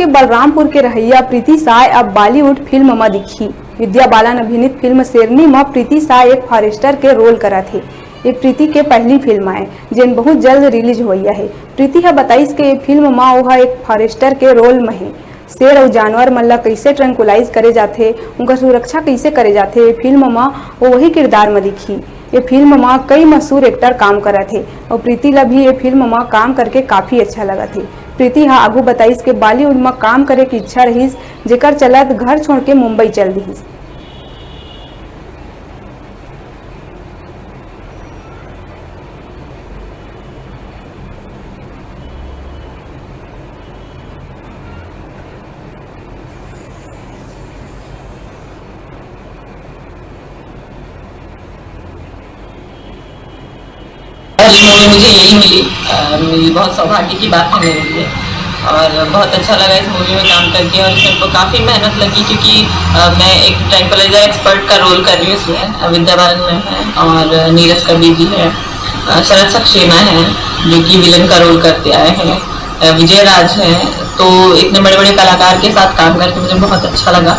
के बलरामपुर के रहिया प्रीति साय अब बॉलीवुड फिल्म में दिखी। विद्या बालन अभिनीत फिल्म शेरनी में प्रीति साय एक फॉरेस्टर के रोल करा थे। ये प्रीति के पहली फिल्म है जिन बहुत जल्द रिलीज हुई है। प्रीति है बताइस के ये फिल्म में वह एक फॉरेस्टर के रोल में है। शेर और जानवर मन ला कैसे ट्रैंकुलाइज करे जाते, उनका सुरक्षा कैसे करे जाते, ये फिल्म में वो वही किरदार में दिखी। ये फिल्म में कई मशहूर एक्टर काम करा थे और प्रीति ला भी ये फिल्म में काम करके काफी अच्छा लगा थे। प्रीति हा आगू बताइस के बॉलीवुड में काम करे की इच्छा रहीस, जेकर चलत घर छोड़ के मुंबई चल दीस। मूवी मुझे यही मिली, मेरी बहुत सौभाग्य की बात है मेरे लिए और बहुत अच्छा लगा इस मूवी में काम करके। और इसमें तो काफ़ी मेहनत लगी क्योंकि मैं एक ट्रैंकुलाइजर एक्सपर्ट का रोल कर रही हूँ इसमें। विद्या बालन में है और नीरज कबीर जी है, शरद सक्सेना है जो कि विलन का रोल करते आए हैं, विजय राज है। तो इतने बड़े बड़े कलाकार के साथ काम करके मुझे बहुत अच्छा लगा।